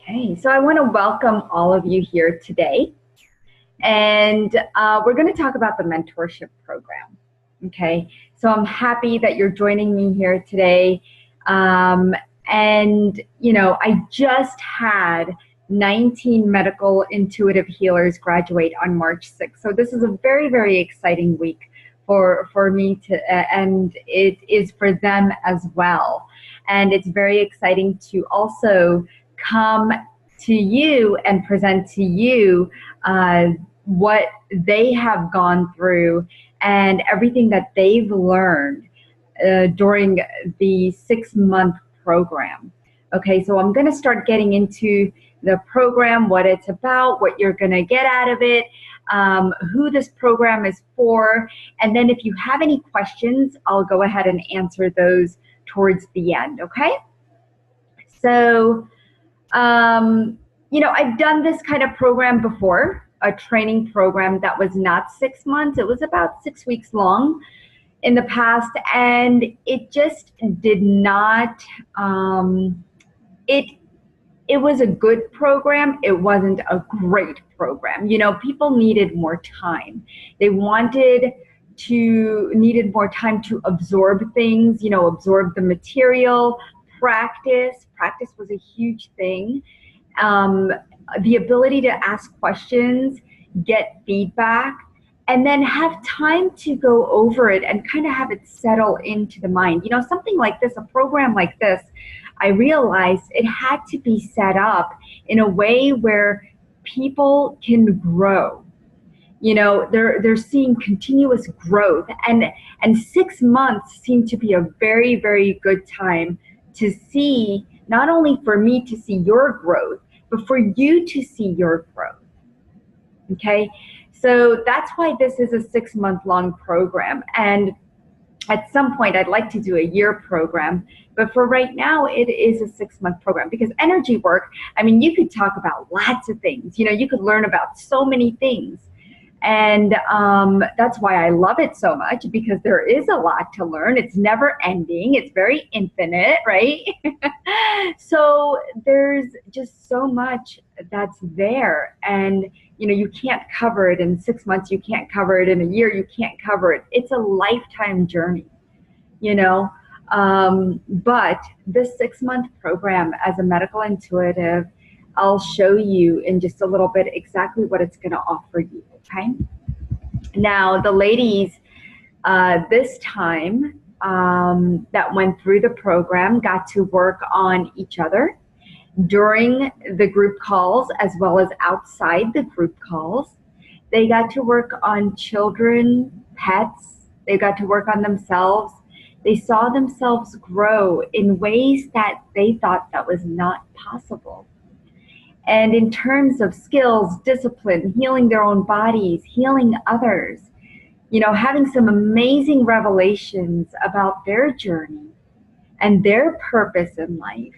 Okay, so I want to welcome all of you here today. And we're going to talk about the mentorship program. Okay, so I'm happy that you're joining me here today. Um, I just had 19 medical intuitive healers graduate on March 6th. So this is a very, very exciting week for me and it is for them as well. And it's very exciting to also come to you and present to you what they have gone through and everything that they've learned during the 6-month program. Okay, so I'm going to start getting into the program, what it's about, what you're going to get out of it, who this program is for, and then if you have any questions, I'll go ahead and answer those towards the end, okay? So, I've done this kind of program before, a training program that was not 6 months. It was about 6 weeks long in the past, and it just did not, it it was a good program. It wasn't a great program. People needed more time. They needed more time to absorb things, absorb the material, practice. Practice was a huge thing. Um, the ability to ask questions, get feedback, and then have time to go over it and kind of have it settle into the mind. Something like this, a program like this, I realized it had to be set up in a way where people can grow. They're seeing continuous growth, and 6 months seemed to be a very, very good time to see, not only for me to see your growth, but for you to see your growth. Okay, so that's why this is a 6-month long program. And at some point, I'd like to do a year program, but for right now, it is a 6-month program because energy work, you could talk about lots of things. You could learn about so many things. And that's why I love it so much, because there is a lot to learn. It's never ending. It's very infinite, right? So there's just so much that's there. And, you can't cover it in 6 months. You can't cover it in a year. You can't cover it. It's a lifetime journey, you know. But this 6-month program as a medical intuitive, I'll show you in just a little bit exactly what it's going to offer you, okay? Now, the ladies this time that went through the program got to work on each other during the group calls as well as outside the group calls. They got to work on children, pets. They got to work on themselves. They saw themselves grow in ways that they thought that was not possible. And in terms of skills, discipline, healing their own bodies, healing others, having some amazing revelations about their journey and their purpose in life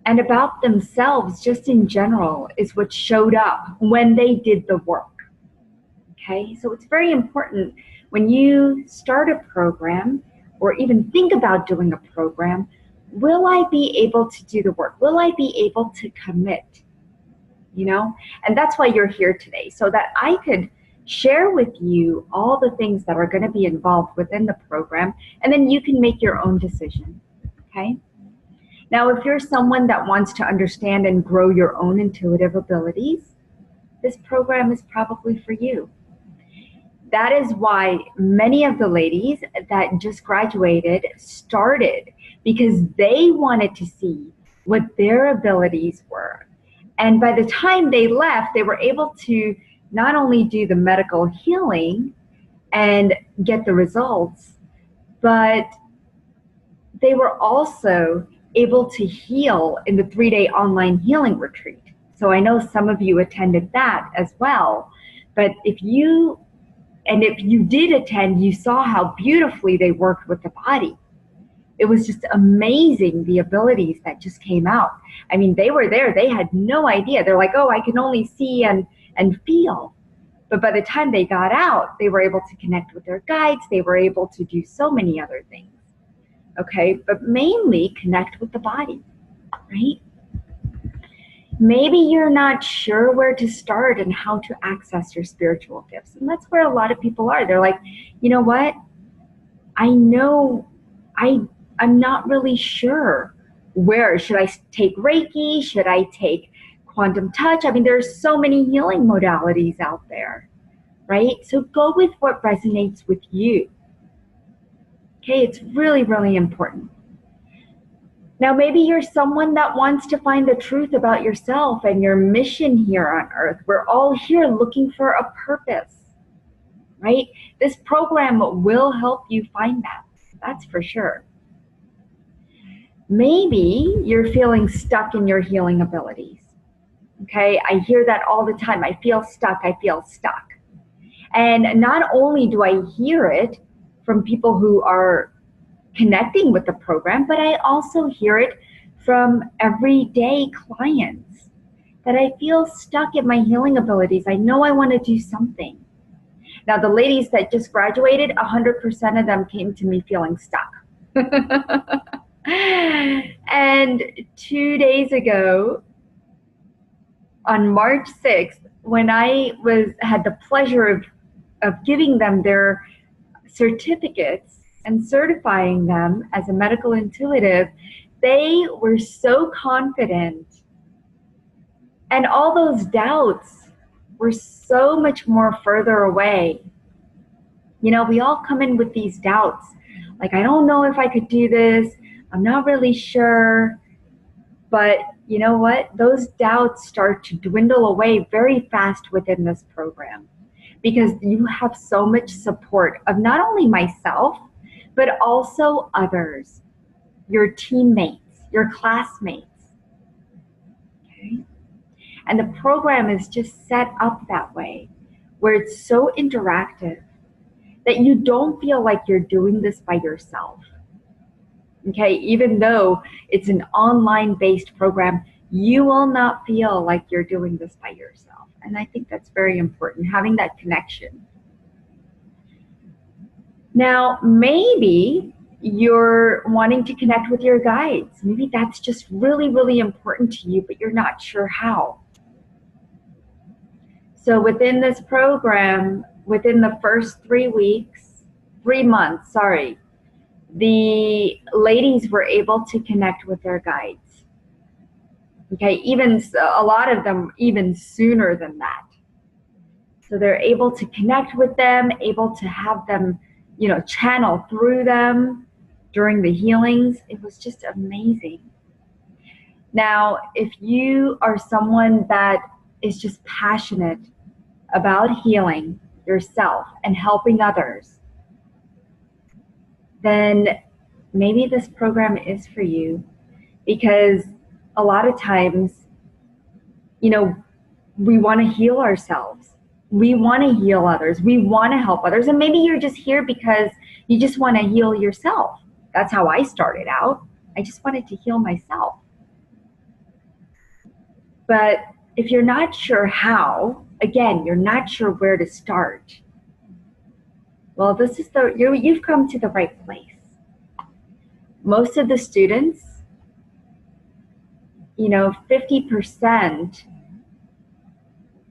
and about themselves just in general is what showed up when they did the work. Okay, so it's very important when you start a program or even think about doing a program, will I be able to do the work? Will I be able to commit? And that's why you're here today, so that I could share with you all the things that are going to be involved within the program, and then you can make your own decision, okay? Now, if you're someone that wants to understand and grow your own intuitive abilities, this program is probably for you. That is why many of the ladies that just graduated started, because they wanted to see what their abilities were. And by the time they left, they were able to not only do the medical healing and get the results, but they were also able to heal in the 3-day online healing retreat. So I know some of you attended that as well. But if you did attend, you saw how beautifully they worked with the body. It was just amazing, the abilities that just came out. They were there. They had no idea. They're like, oh, I can only see and feel. But by the time they got out, they were able to connect with their guides. They were able to do so many other things. Okay, but mainly connect with the body, right? Maybe you're not sure where to start and how to access your spiritual gifts. And that's where a lot of people are. They're like, you know what? I know I'm not really sure. Where should I take Reiki? Should I take quantum touch? I mean, there's so many healing modalities out there, right? So go with what resonates with you. Okay, it's really, really important. Now, maybe you're someone that wants to find the truth about yourself and your mission here on earth. We're all here looking for a purpose, right? This program will help you find that. That's for sure. Maybe you're feeling stuck in your healing abilities. Okay, I hear that all the time. I feel stuck. I feel stuck. And not only do I hear it from people who are connecting with the program, but I also hear it from everyday clients that I feel stuck in my healing abilities. I know I want to do something. Now, the ladies that just graduated, 100% of them came to me feeling stuck. And 2 days ago, on March 6th, when I had the pleasure of giving them their certificates and certifying them as a medical intuitive, they were so confident. And all those doubts were so much more further away. You know, we all come in with these doubts. Like, I don't know if I could do this. I'm not really sure. But you know what? Those doubts start to dwindle away very fast within this program, because you have so much support of not only myself, but also others, your teammates, your classmates. Okay? And the program is just set up that way, where it's so interactive that you don't feel like you're doing this by yourself. Okay, even though it's an online-based program, you will not feel like you're doing this by yourself. And I think that's very important, having that connection. Now, maybe you're wanting to connect with your guides. Maybe that's just really, really important to you, but you're not sure how. So within this program, within the first 3 months, the ladies were able to connect with their guides. Okay, even a lot of them even sooner than that. So they're able to connect with them, able to have them, you know, channel through them during the healings. It was just amazing. Now, if you are someone that is just passionate about healing yourself and helping others, then maybe this program is for you, because a lot of times, you know, we want to heal ourselves. We want to heal others. We want to help others. And maybe you're just here because you just want to heal yourself. That's how I started out. I just wanted to heal myself. But if you're not sure how, again, you're not sure where to start, well, this is you've come to the right place. Most of the students, you know, 50%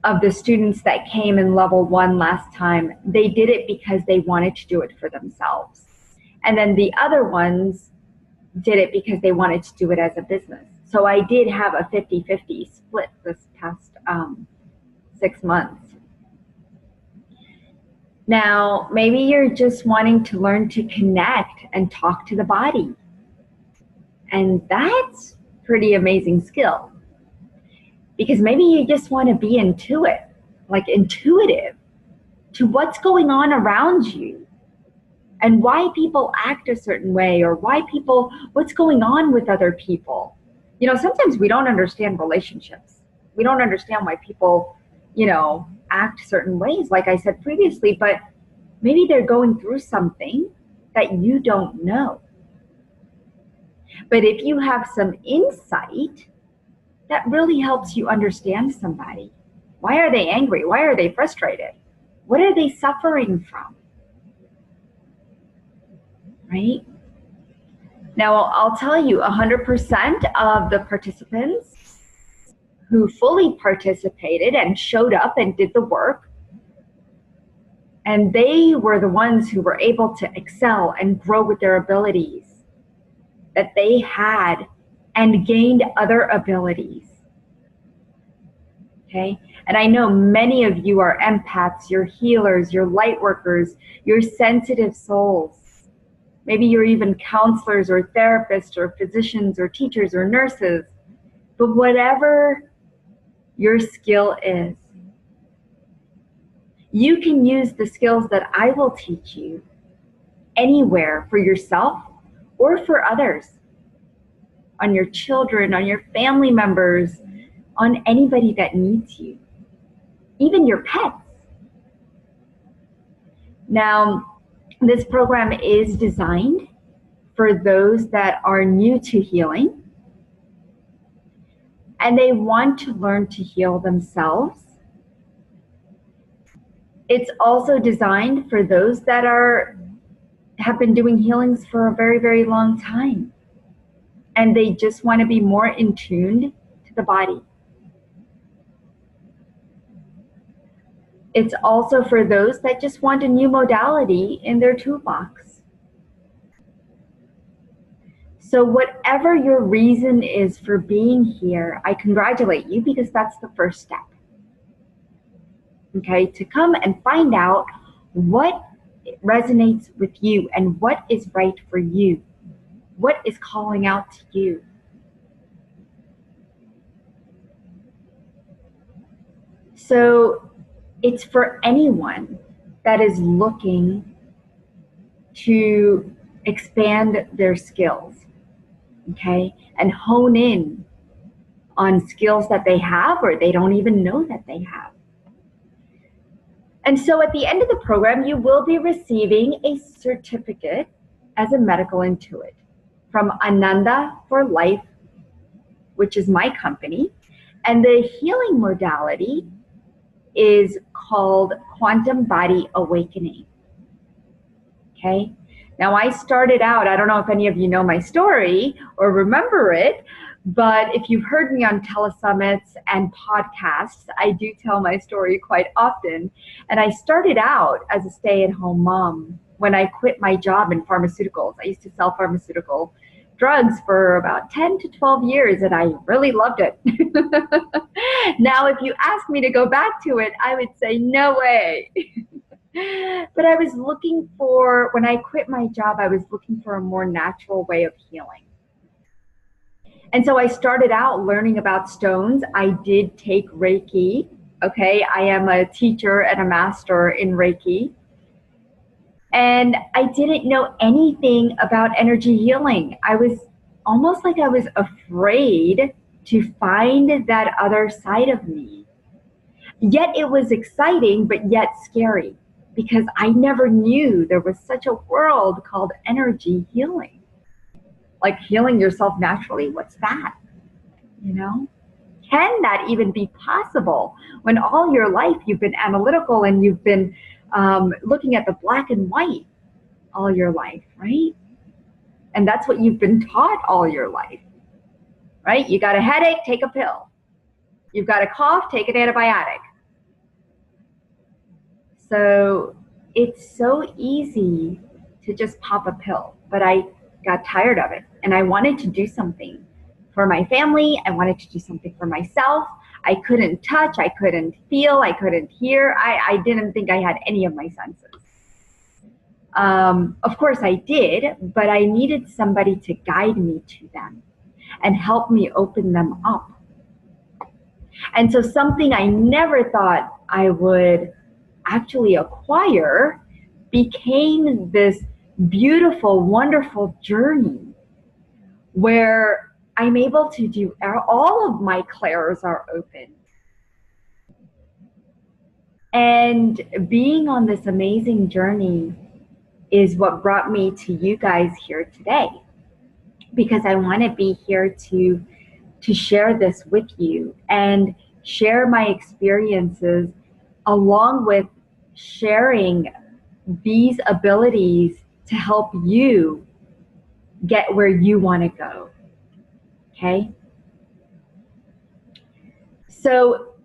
of the students that came in level 1 last time, they did it because they wanted to do it for themselves. And then the other ones did it because they wanted to do it as a business. So I did have a 50-50 split this past 6 months. Now, maybe you're just wanting to learn to connect and talk to the body. And that's pretty amazing skill. Because maybe you just want to be intuitive to what's going on around you and why people act a certain way, or what's going on with other people. You know, sometimes we don't understand relationships. We don't understand why people, you know, act certain ways, like I said previously, but maybe they're going through something that you don't know. But if you have some insight, that really helps you understand somebody. Why are they angry? Why are they frustrated? What are they suffering from? Right? Now, I'll tell you, 100% of the participants who fully participated and showed up and did the work. And they were the ones who were able to excel and grow with their abilities that they had and gained other abilities. Okay? And I know many of you are empaths, you're healers, you're light workers, you're sensitive souls. Maybe you're even counselors or therapists or physicians or teachers or nurses. But whatever your skill is, you can use the skills that I will teach you anywhere for yourself or for others, on your children, on your family members, on anybody that needs you, even your pets. Now, this program is designed for those that are new to healing and they want to learn to heal themselves. It's also designed for those that have been doing healings for a very, very long time, and they just want to be more in tune to the body. It's also for those that just want a new modality in their toolbox. So whatever your reason is for being here, I congratulate you, because that's the first step. Okay, to come and find out what resonates with you and what is right for you. What is calling out to you? So it's for anyone that is looking to expand their skills, okay, and hone in on skills that they have or they don't even know that they have. And so at the end of the program, you will be receiving a certificate as a medical intuit from Ananda for Life, which is my company. And the healing modality is called Quantum Body Awakening. Okay. Now I started out, I don't know if any of you know my story or remember it, but if you've heard me on telesummits and podcasts, I do tell my story quite often. And I started out as a stay-at-home mom when I quit my job in pharmaceuticals. I used to sell pharmaceutical drugs for about 10 to 12 years, and I really loved it. Now, if you ask me to go back to it, I would say, no way. But I was looking for, when I quit my job, I was looking for a more natural way of healing. And so I started out learning about stones. I did take Reiki. Okay, I am a teacher and a master in Reiki. And I didn't know anything about energy healing. I was almost like I was afraid to find that other side of me. Yet it was exciting, but yet scary, because I never knew there was such a world called energy healing. Like healing yourself naturally, what's that? You know? Can that even be possible when all your life you've been analytical and you've been looking at the black and white all your life, right? And that's what you've been taught all your life, right? You got a headache, take a pill. You've got a cough, take an antibiotic. So it's so easy to just pop a pill, but I got tired of it and I wanted to do something for my family. I wanted to do something for myself. I couldn't touch, I couldn't feel, I couldn't hear. I didn't think I had any of my senses. Of course I did, but I needed somebody to guide me to them and help me open them up. And so something I never thought I would actually acquire became this beautiful, wonderful journey where I'm able to do, all of my clairs are open. And being on this amazing journey is what brought me to you guys here today, because I want to be here to share this with you and share my experiences, along with sharing these abilities to help you get where you want to go. Okay? So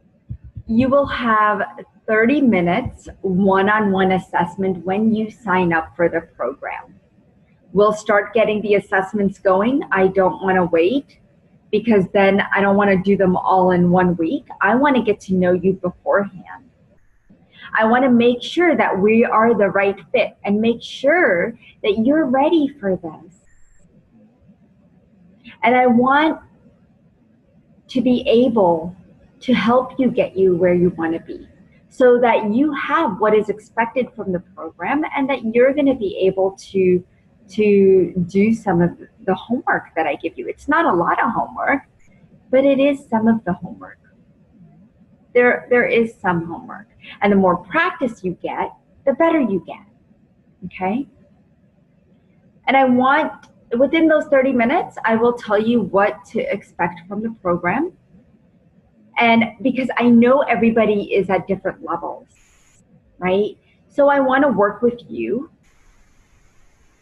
you will have 30 minutes one-on-one assessment when you sign up for the program. We'll start getting the assessments going. I don't want to wait because then I don't want to do them all in 1 week. I want to get to know you beforehand. I want to make sure that we are the right fit and make sure that you're ready for this. And I want to be able to help you get you where you want to be so that you have what is expected from the program and that you're going to be able to do some of the homework that I give you. It's not a lot of homework, but it is some of the homework. There is some homework. And the more practice you get, the better you get. Okay? And I want, within those 30 minutes, I will tell you what to expect from the program. And because I know everybody is at different levels, right? So I want to work with you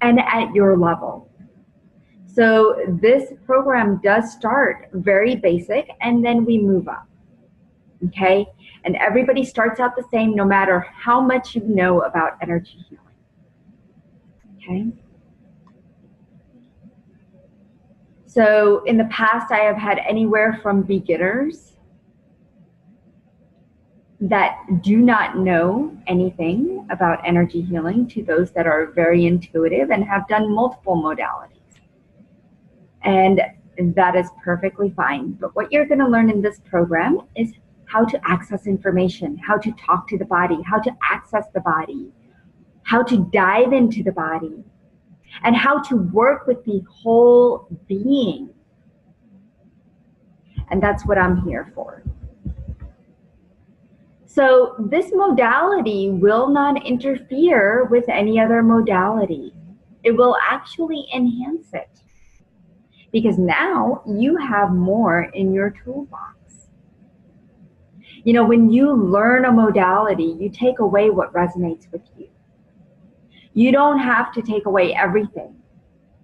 and at your level. So this program does start very basic and then we move up, okay? And everybody starts out the same no matter how much you know about energy healing, okay? So in the past, I have had anywhere from beginners that do not know anything about energy healing to those that are very intuitive and have done multiple modalities. And that is perfectly fine. But what you're going to learn in this program is how to access information, how to talk to the body, how to access the body, how to dive into the body, and how to work with the whole being. And that's what I'm here for. So this modality will not interfere with any other modality. It will actually enhance it. Because now you have more in your toolbox. You know, when you learn a modality, you take away what resonates with you. You don't have to take away everything.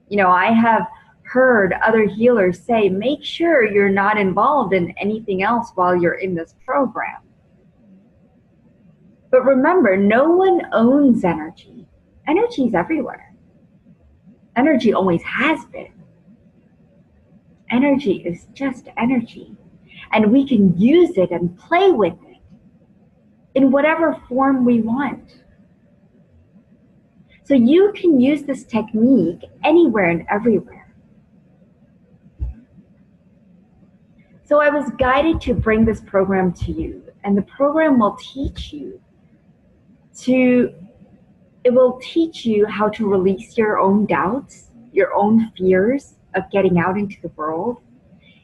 You know, I have heard other healers say, make sure you're not involved in anything else while you're in this program. But remember, no one owns energy. Energy is everywhere. Energy always has been. Energy is just energy. And we can use it and play with it in whatever form we want. So you can use this technique anywhere and everywhere. So I was guided to bring this program to you, and the program will teach you how to release your own doubts, your own fears of getting out into the world.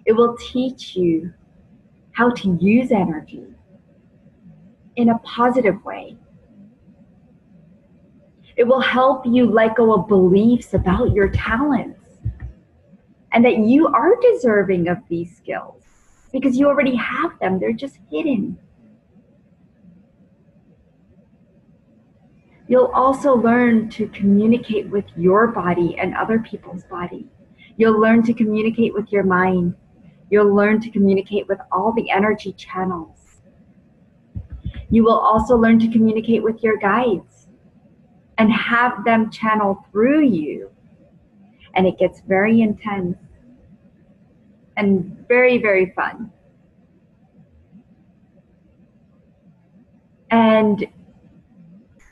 It will teach you how to use energy in a positive way. It will help you let go of beliefs about your talents and that you are deserving of these skills because you already have them. They're just hidden. You'll also learn to communicate with your body and other people's body. You'll learn to communicate with your mind. You'll learn to communicate with all the energy channels. You will also learn to communicate with your guides and have them channel through you. And it gets very intense and very, very fun. And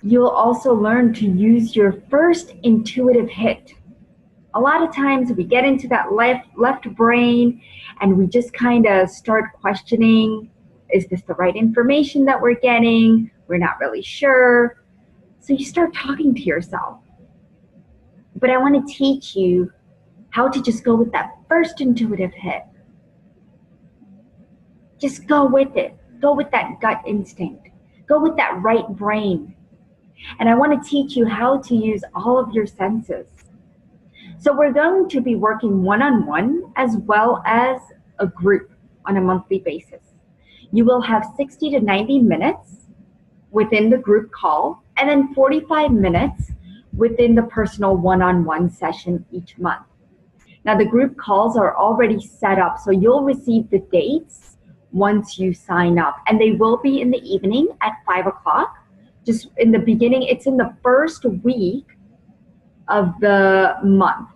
you'll also learn to use your first intuitive hit. A lot of times we get into that left brain and we just kind of start questioning, is this the right information that we're getting? We're not really sure. So you start talking to yourself. But I want to teach you how to just go with that first intuitive hit. Just go with it. Go with that gut instinct. Go with that right brain. And I want to teach you how to use all of your senses. So we're going to be working one-on-one as well as a group on a monthly basis. You will have 60 to 90 minutes within the group call and then 45 minutes within the personal one-on-one session each month. Now the group calls are already set up, so you'll receive the dates once you sign up. And they will be in the evening at 5 o'clock. Just in the beginning, it's in the first week of the month.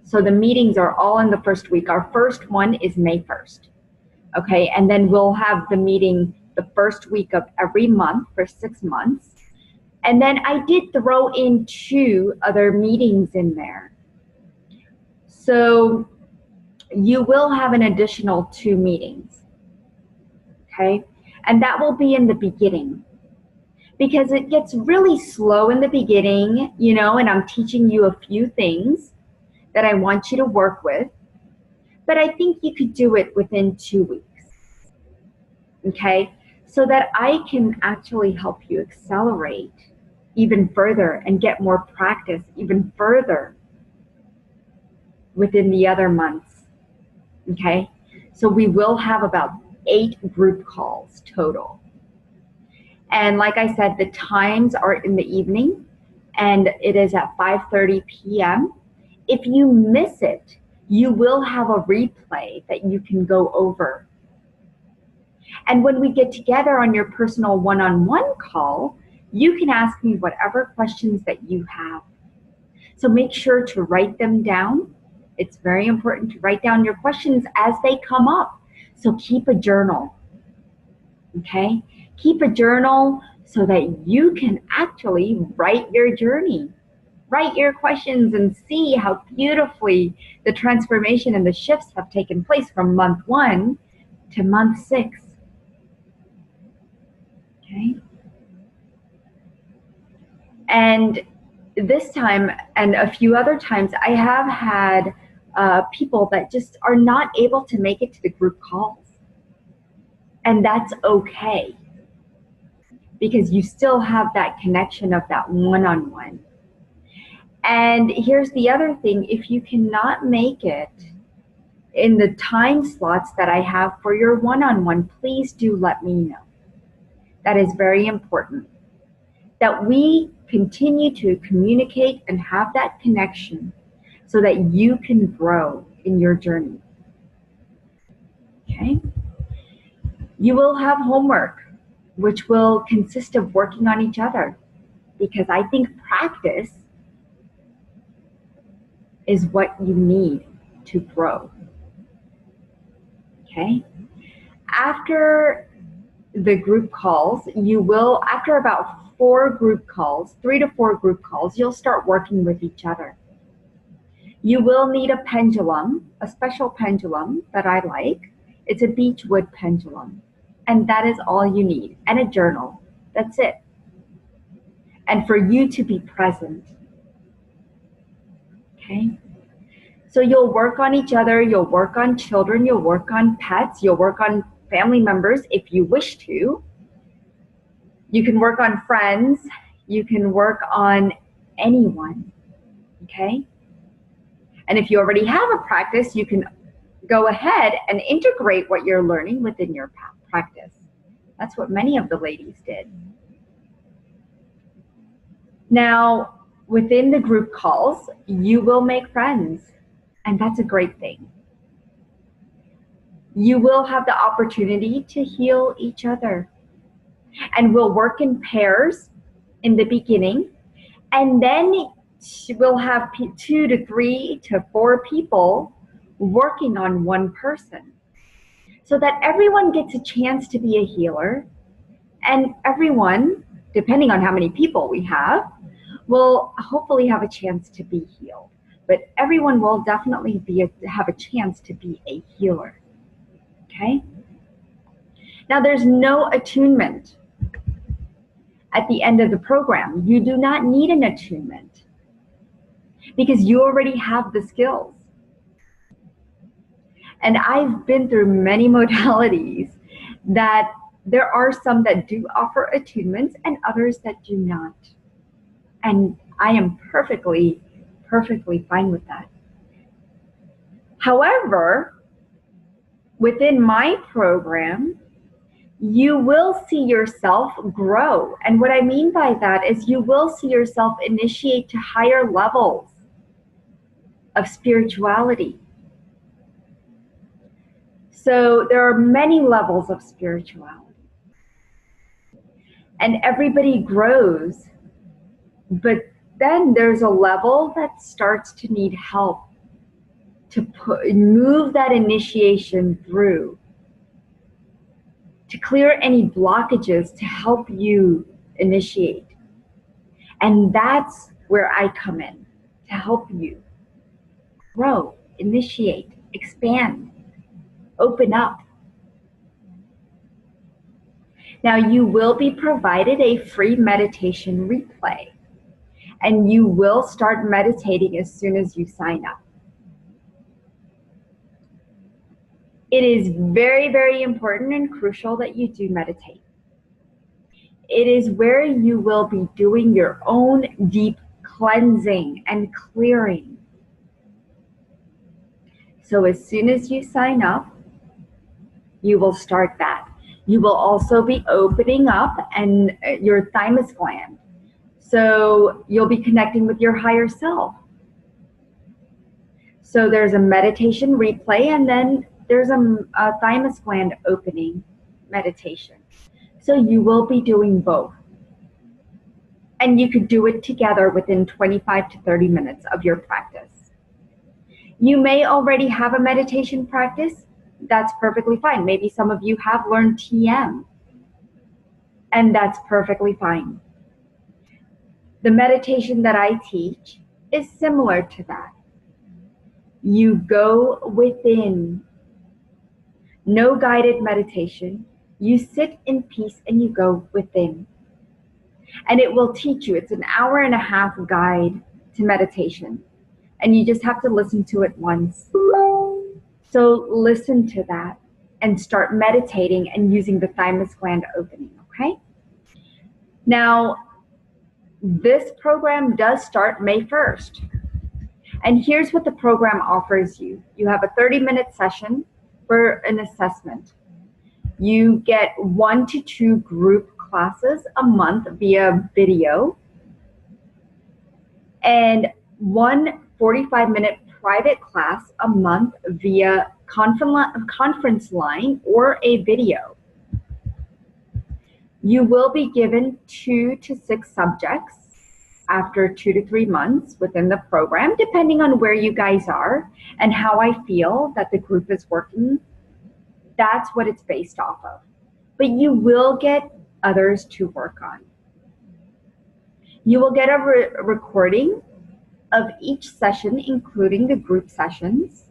So the meetings are all in the first week. Our first one is May 1st. Okay, and then we'll have the meeting the first week of every month for 6 months. And then I did throw in 2 other meetings in there. So you will have an additional 2 meetings. Okay, and that will be in the beginning, because it gets really slow in the beginning, you know, and I'm teaching you a few things that I want you to work with, but I think you could do it within 2 weeks, okay? So that I can actually help you accelerate even further and get more practice even further within the other months, okay? So we will have about 8 group calls total. And like I said, the times are in the evening, and it is at 5:30 p.m. If you miss it, you will have a replay that you can go over. And when we get together on your personal one-on-one call, you can ask me whatever questions that you have. So make sure to write them down. It's very important to write down your questions as they come up. So keep a journal, okay? Keep a journal so that you can actually write your journey, write your questions, and see how beautifully the transformation and the shifts have taken place from month 1 to month 6. Okay? And this time and a few other times, I have had people that just are not able to make it to the group calls. And that's okay, because you still have that connection of that one-on-one. And here's the other thing: if you cannot make it in the time slots that I have for your one-on-one, please do let me know. That is very important, that we continue to communicate and have that connection so that you can grow in your journey. Okay? You will have homework, which will consist of working on each other, because I think practice is what you need to grow. Okay? After the group calls, you will, after about 4 group calls, 3 to 4 group calls, you'll start working with each other. You will need a pendulum, a special pendulum that I like. It's a beechwood pendulum. And that is all you need. And a journal. That's it. And for you to be present. Okay? So you'll work on each other, you'll work on children, you'll work on pets, you'll work on family members if you wish to. You can work on friends, you can work on anyone, okay? And if you already have a practice, you can go ahead and integrate what you're learning within your practice. That's what many of the ladies did. Now, within the group calls, you will make friends. And that's a great thing. You will have the opportunity to heal each other. And we'll work in pairs in the beginning. And then we'll have 2 to 3 to 4 people working on one person, so that everyone gets a chance to be a healer. And everyone, depending on how many people we have, will hopefully have a chance to be healed. But everyone will definitely have a chance to be a healer. Okay? Now, there's no attunement at the end of the program. You do not need an attunement, because you already have the skills. And I've been through many modalities that there are some that do offer attunements and others that do not. And I am perfectly fine with that. However, within my program, you will see yourself grow. And what I mean by that is you will see yourself initiate to higher levels of spirituality. So there are many levels of spirituality. And everybody grows. But then there's a level that starts to need help to move that initiation through, to clear any blockages, to help you initiate. And that's where I come in, to help you grow, initiate, expand, open up. Now, you will be provided a free meditation replay, and you will start meditating as soon as you sign up. It is very, very important and crucial that you do meditate. It is where you will be doing your own deep cleansing and clearing. So as soon as you sign up, you will start that. You will also be opening up and your thymus gland. So you'll be connecting with your higher self. So there's a meditation replay, and then there's a thymus gland opening meditation. So you will be doing both. And you could do it together within 25 to 30 minutes of your practice. You may already have a meditation practice. That's perfectly fine. Maybe some of you have learned TM, and that's perfectly fine. The meditation that I teach is similar to that. You go within. No guided meditation. You sit in peace and you go within. And it will teach you. It's an hour-and-a-half guide to meditation. And you just have to listen to it once. So listen to that and start meditating and using the thymus gland opening, okay? Now, this program does start May 1st. And here's what the program offers you. You have a 30-minute session for an assessment. You get 1 to 2 group classes a month via video, and 1 45-minute private class a month via conference line or a video. You will be given 2 to 6 subjects after 2 to 3 months within the program, depending on where you guys are and how I feel that the group is working. That's what it's based off of. But you will get others to work on. You will get a recording of each session, including the group sessions.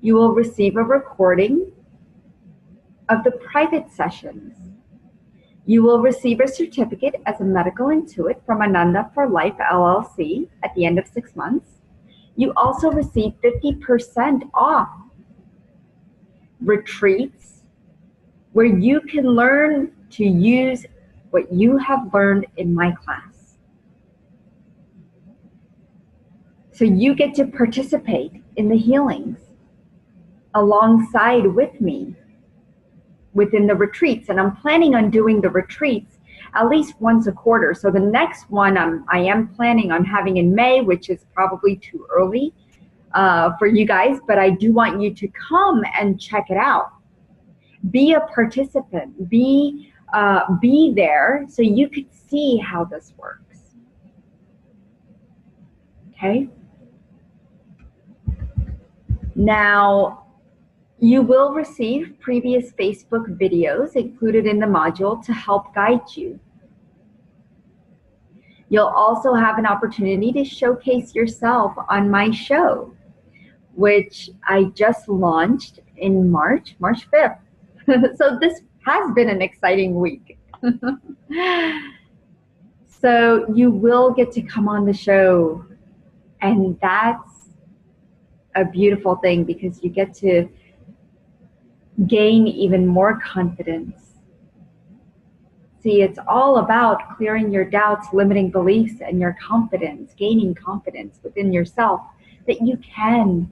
You will receive a recording of the private sessions. You will receive a certificate as a medical intuit from Ananda for Life LLC at the end of 6 months. You also receive 50% off retreats where you can learn to use what you have learned in my class. So you get to participate in the healings alongside with me within the retreats. And I'm planning on doing the retreats at least once a quarter. So the next one I am planning on having in May, which is probably too early for you guys, but I do want you to come and check it out. Be a participant, be there so you could see how this works. Okay? Now, you will receive previous Facebook videos included in the module to help guide you. You'll also have an opportunity to showcase yourself on my show, which I just launched in March 5th. So this has been an exciting week. So you will get to come on the show, and that's a beautiful thing because you get to gain even more confidence. See, it's all about clearing your doubts, limiting beliefs, and your confidence, gaining confidence within yourself that you can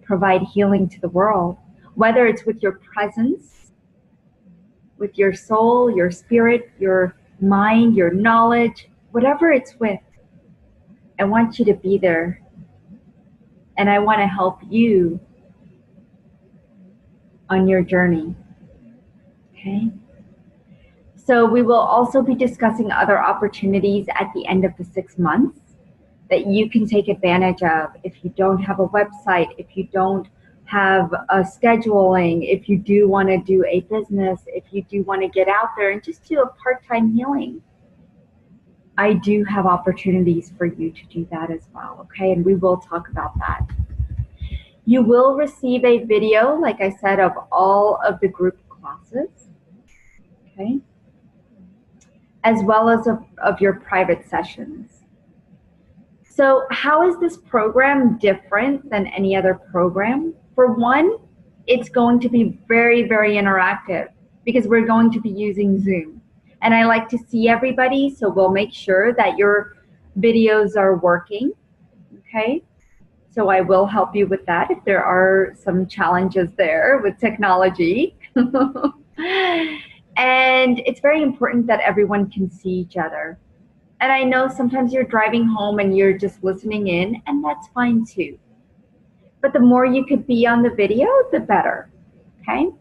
provide healing to the world, whether it's with your presence, with your soul, your spirit, your mind, your knowledge, whatever it's with. I want you to be there, and I want to help you on your journey. Okay. So we will also be discussing other opportunities at the end of the 6 months that you can take advantage of if you don't have a website, if you don't have a scheduling, if you do want to do a business, if you do want to get out there and just do a part-time healing. I do have opportunities for you to do that as well, okay? And we will talk about that. You will receive a video, like I said, of all of the group classes, okay? As well as of your private sessions. So how is this program different than any other program? For one, it's going to be very, very interactive because we're going to be using Zoom. And I like to see everybody, so we'll make sure that your videos are working, okay? So I will help you with that if there are some challenges there with technology. And it's very important that everyone can see each other. And I know sometimes you're driving home and you're just listening in, and that's fine too. But the more you could be on the video, the better, okay?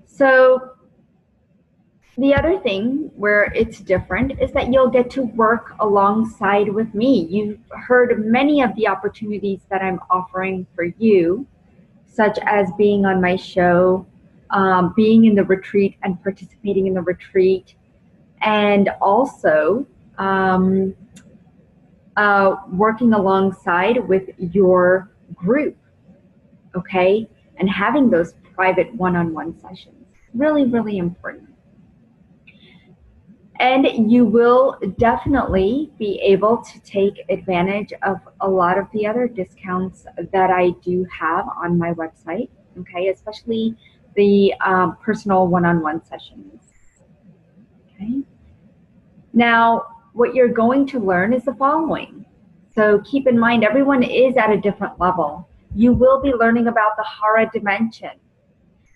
So the other thing where it's different is that you'll get to work alongside with me. You've heard many of the opportunities that I'm offering for you, such as being on my show, being in the retreat and participating in the retreat, and also working alongside with your group, okay? And having those private one-on-one sessions. Really, really important. And you will definitely be able to take advantage of a lot of the other discounts that I do have on my website, okay? Especially the personal one-on-one sessions, okay? Now, what you're going to learn is the following. So keep in mind, everyone is at a different level. You will be learning about the Hara dimension,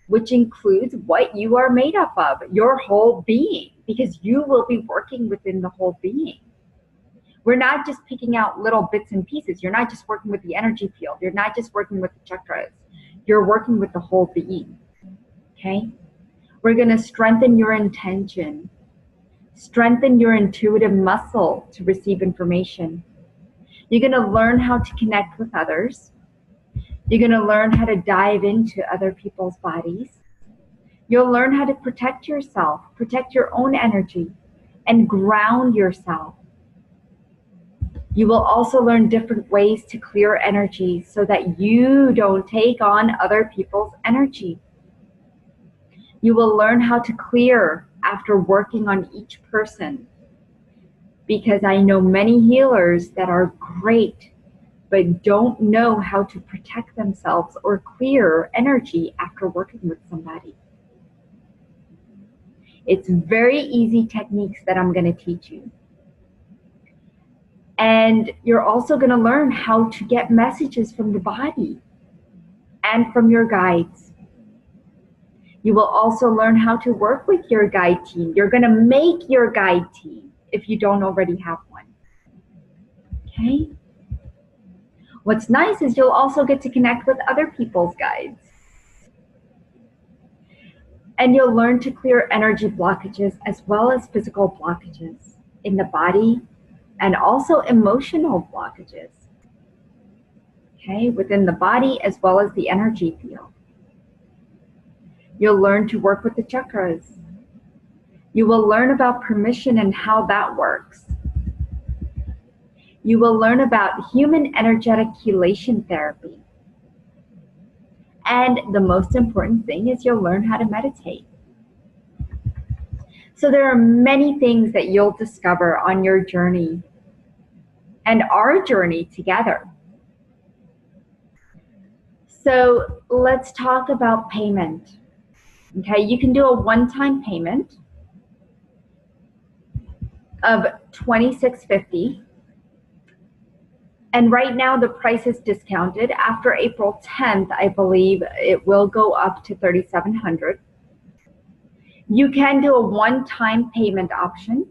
which includes what you are made up of, your whole being, because you will be working within the whole being. We're not just picking out little bits and pieces. You're not just working with the energy field. You're not just working with the chakras. You're working with the whole being, okay? We're going to strengthen your intention. Strengthen your intuitive muscle to receive information. You're going to learn how to connect with others. You're going to learn how to dive into other people's bodies. You'll learn how to protect yourself, protect your own energy, and ground yourself. You will also learn different ways to clear energy so that you don't take on other people's energy. You will learn how to clear after working on each person, because I know many healers that are great but don't know how to protect themselves or clear energy after working with somebody. It's very easy techniques that I'm going to teach you. And you're also going to learn how to get messages from the body and from your guides. You will also learn how to work with your guide team. You're going to make your guide team if you don't already have one. Okay? What's nice is you'll also get to connect with other people's guides. And you'll learn to clear energy blockages as well as physical blockages in the body and also emotional blockages, okay, within the body as well as the energy field. You'll learn to work with the chakras. You will learn about permission and how that works. You will learn about human energetic chelation therapy. And the most important thing is you'll learn how to meditate. So there are many things that you'll discover on your journey and our journey together. So let's talk about payment. Okay, you can do a one-time payment of $26.50. And right now the price is discounted. After April 10th, I believe it will go up to $3,700. You can do a one-time payment option,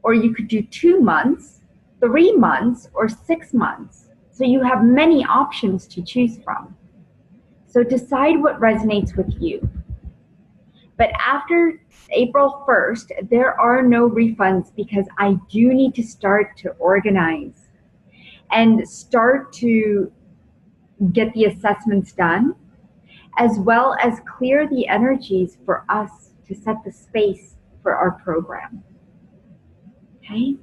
or you could do 2 months, 3 months, or 6 months. So you have many options to choose from. So decide what resonates with you. But after April 1st, there are no refunds because I do need to start to organize and start to get the assessments done, as well as clear the energies for us to set the space for our program. Okay?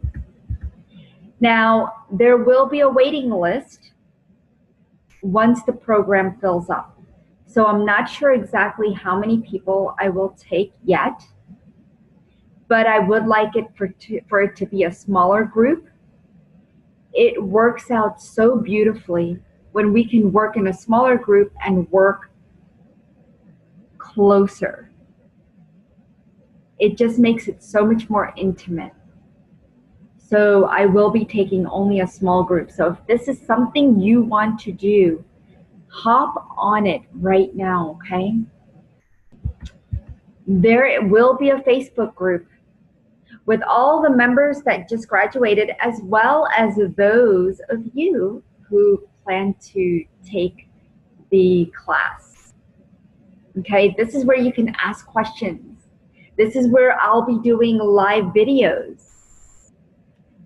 Now, there will be a waiting list once the program fills up. So I'm not sure exactly how many people I will take yet, but I would like it for it to be a smaller group. It works out so beautifully when we can work in a smaller group and work closer. It just makes it so much more intimate. So I will be taking only a small group. So if this is something you want to do, hop on it right now, okay? There will be a Facebook group with all the members that just graduated, as well as those of you who plan to take the class. Okay, this is where you can ask questions. This is where I'll be doing live videos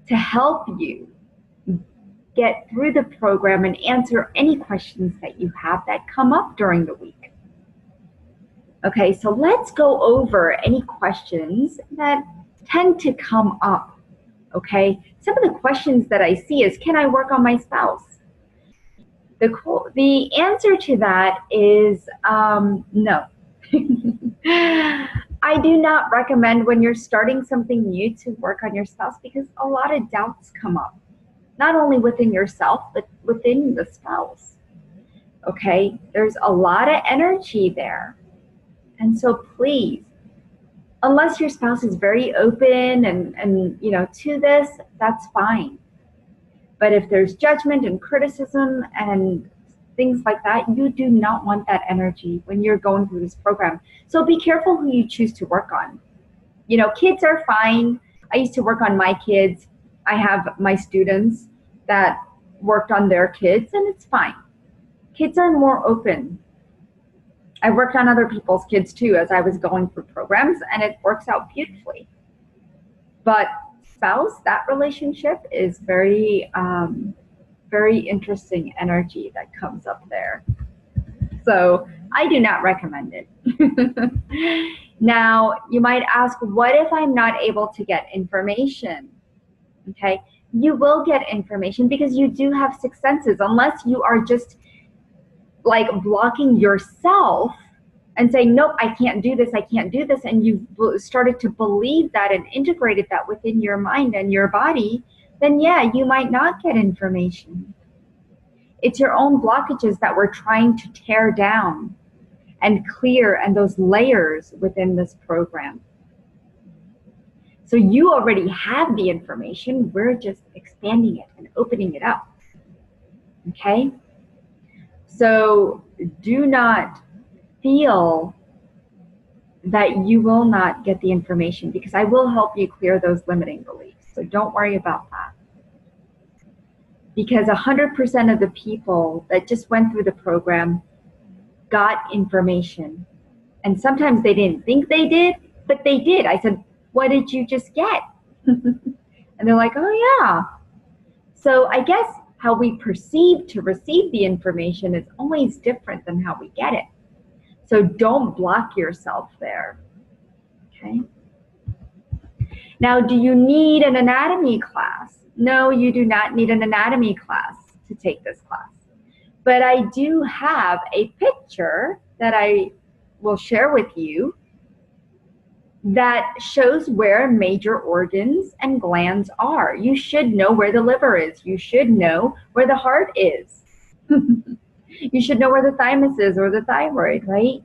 to help you get through the program and answer any questions that you have that come up during the week. Okay, so let's go over any questions that tend to come up. Okay, some of the questions that I see is, can I work on my spouse? The answer to that is no. I do not recommend when you're starting something new to work on your spouse, because a lot of doubts come up, not only within yourself, but within the spouse. Okay, there's a lot of energy there. And so please, unless your spouse is very open and you know, to this, that's fine. But if there's judgment and criticism and things like that, you do not want that energy when you're going through this program. So be careful who you choose to work on. You know, kids are fine. I used to work on my kids. I have my students that worked on their kids, and it's fine. Kids are more open. I worked on other people's kids too as I was going through programs, and it works out beautifully. But spouse, that relationship is very, very interesting energy that comes up there. So I do not recommend it. Now, you might ask, what if I'm not able to get information? Okay, you will get information because you do have six senses, unless you are just like blocking yourself and saying, nope, I can't do this, I can't do this, and you've started to believe that and integrated that within your mind and your body, then yeah, you might not get information. It's your own blockages that we're trying to tear down and clear, and those layers within this program. So you already have the information, we're just expanding it and opening it up, okay? So do not feel that you will not get the information, because I will help you clear those limiting beliefs. So don't worry about that. Because 100% of the people that just went through the program got information. And sometimes they didn't think they did, but they did. I said, what did you just get? And they're like, oh yeah. So I guess how we perceive to receive the information is always different than how we get it. So don't block yourself there, okay? Now, do you need an anatomy class? No, you do not need an anatomy class to take this class. But I do have a picture that I will share with you that shows where major organs and glands are. You should know where the liver is. You should know where the heart is. You should know where the thymus is, or the thyroid, right?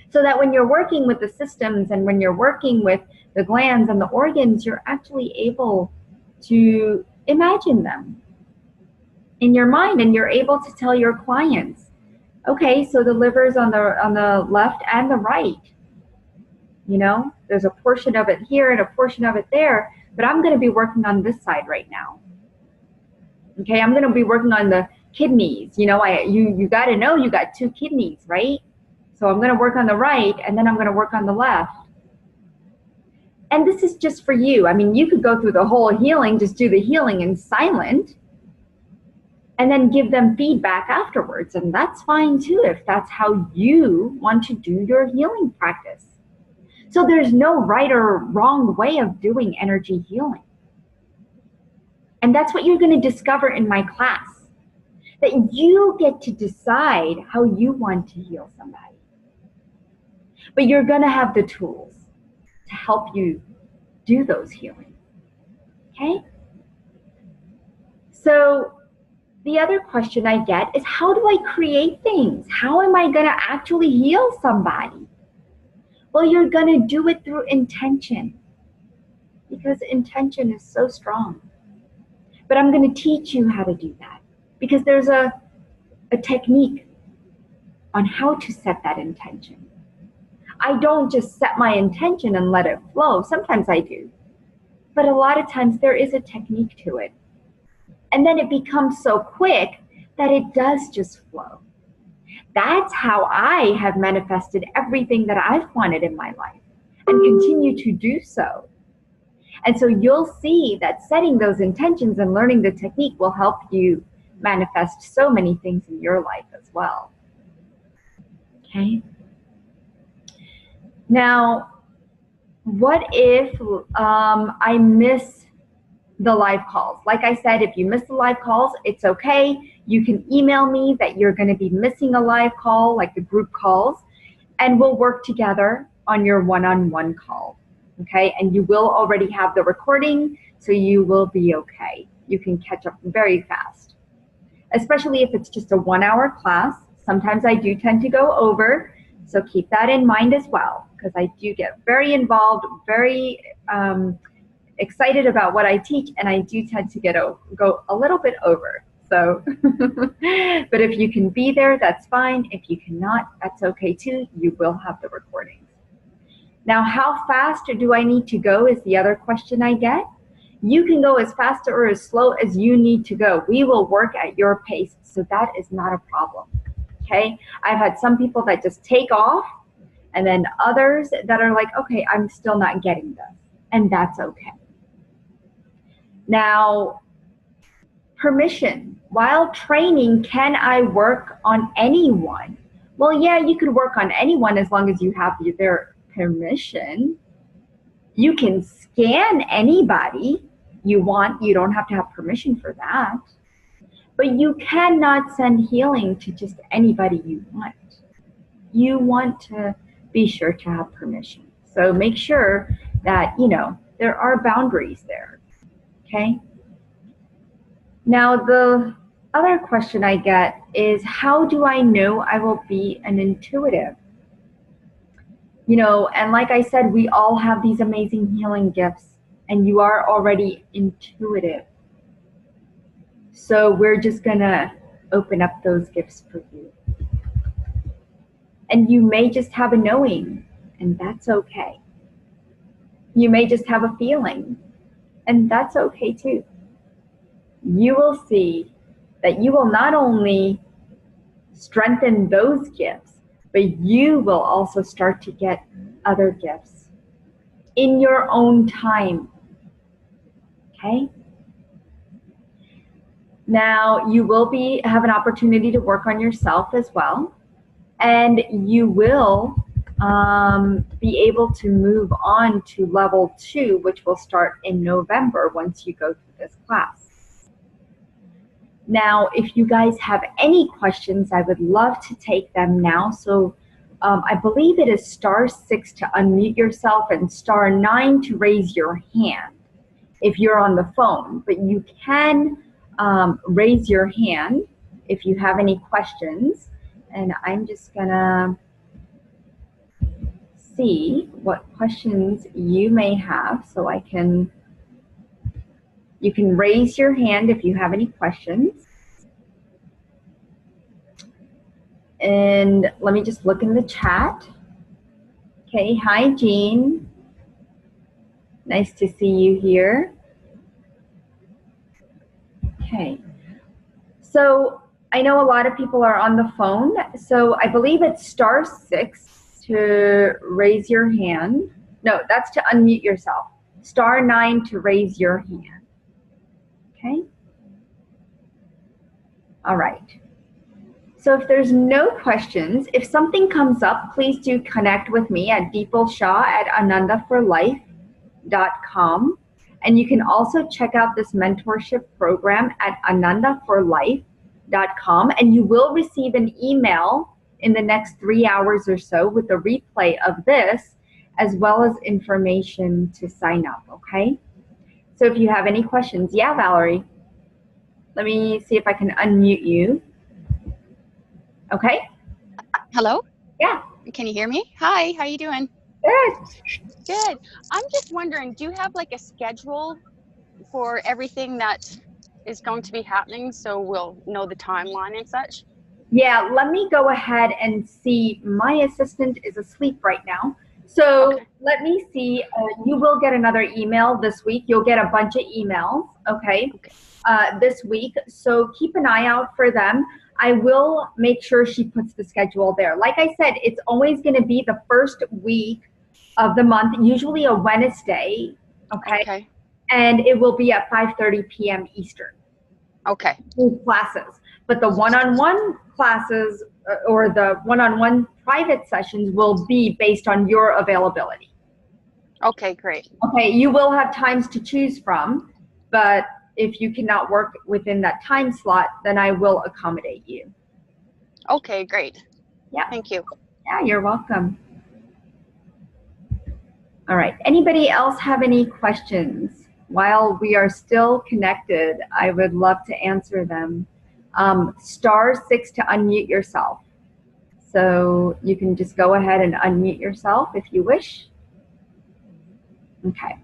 So that when you're working with the systems and when you're working with the glands and the organs, you're actually able to imagine them in your mind, and you're able to tell your clients, okay, so the liver's on the left and the right. You know, there's a portion of it here and a portion of it there, but I'm going to be working on this side right now. Okay, I'm going to be working on the kidneys. You know, you got to know you got two kidneys, right? So I'm going to work on the right, and then I'm going to work on the left. And this is just for you. I mean, you could go through the whole healing, just do the healing in silent, and then give them feedback afterwards. And that's fine too, if that's how you want to do your healing practice. So there's no right or wrong way of doing energy healing. And that's what you're going to discover in my class, that you get to decide how you want to heal somebody. But you're going to have the tools to help you do those healings. Okay? So the other question I get is, how do I create things? How am I going to actually heal somebody? Well, you're going to do it through intention, because intention is so strong. But I'm going to teach you how to do that, because there's a technique on how to set that intention. I don't just set my intention and let it flow. Sometimes I do. But a lot of times there is a technique to it. And then it becomes so quick that it does just flow. That's how I have manifested everything that I've wanted in my life, and continue to do so. And so you'll see that setting those intentions and learning the technique will help you manifest so many things in your life as well. Okay? Now, what if I miss the live calls? Like I said, if you miss the live calls, it's okay. You can email me that you're going to be missing a live call, like the group calls, and we'll work together on your one-on-one call. Okay? And you will already have the recording, so you will be okay. You can catch up very fast, especially if it's just a 1-hour class. Sometimes I do tend to go over, so keep that in mind as well, because I do get very involved, very excited about what I teach, and I do tend to go a little bit over. So, but if you can be there, that's fine. If you cannot, that's okay too. You will have the recordings. Now, how fast do I need to go is the other question I get. You can go as fast or as slow as you need to go. We will work at your pace, so that is not a problem. Okay? I've had some people that just take off, and then others that are like, okay, I'm still not getting this, and that's okay. Now, permission. While training, can I work on anyone? Well, yeah, you could work on anyone as long as you have their permission. You can scan anybody you want. You don't have to have permission for that. But you cannot send healing to just anybody you want. You want to be sure to have permission. So make sure that, there are boundaries there. Okay? Now, the other question I get is, how do I know I will be an intuitive? And like I said, we all have these amazing healing gifts, and you are already intuitive. So we're just going to open up those gifts for you. And you may just have a knowing, and that's okay. You may just have a feeling, and that's okay too. You will see that you will not only strengthen those gifts, but you will also start to get other gifts in your own time. Okay? Now, you will have an opportunity to work on yourself as well, and you will be able to move on to level 2, which will start in November once you go through this class. Now, if you guys have any questions, I would love to take them now. So I believe it is *6 to unmute yourself and *9 to raise your hand if you're on the phone. But you can raise your hand if you have any questions. And I'm just gonna see what questions you may have, so you can raise your hand if you have any questions. And let me just look in the chat. Okay, hi Jean. Nice to see you here. Okay, so I know a lot of people are on the phone, so I believe it's *6 to raise your hand. No, that's to unmute yourself. *9 to raise your hand. Okay? All right. So if there's no questions, if something comes up, please do connect with me at deepalshah@anandaforlife.com. And you can also check out this mentorship program at anandaforlife.com. And you will receive an email in the next 3 hours or so with a replay of this, as well as information to sign up, okay? So if you have any questions, yeah, Valerie, let me see if I can unmute you. Okay? Hello? Yeah. Can you hear me? Hi, how you doing? Good. Good. I'm just wondering, do you have like a schedule for everything that is going to be happening so we'll know the timeline and such? Yeah, let me go ahead and see. My assistant is asleep right now. So Okay. let me see. You will get another email this week. You'll get a bunch of emails, okay, this week. So keep an eye out for them. I will make sure she puts the schedule there. Like I said, it's always going to be the first week of the month, usually a Wednesday, okay? And it will be at 5:30 p.m. Eastern. Okay. Classes. But the one-on-one classes or the one-on-one private sessions will be based on your availability. Okay, great. Okay, you will have times to choose from, but if you cannot work within that time slot, then I will accommodate you. Okay, great. Yeah. Thank you. Yeah, you're welcome. All right. Anybody else have any questions? While we are still connected, I would love to answer them. *6 to unmute yourself. So you can just go ahead and unmute yourself if you wish. Okay.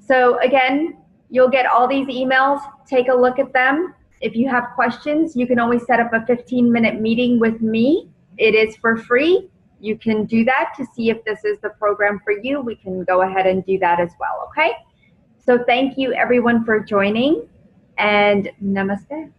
So again, you'll get all these emails. Take a look at them. If you have questions, you can always set up a 15-minute meeting with me. It is for free. You can do that to see if this is the program for you. We can go ahead and do that as well, okay? So thank you everyone for joining, and namaste.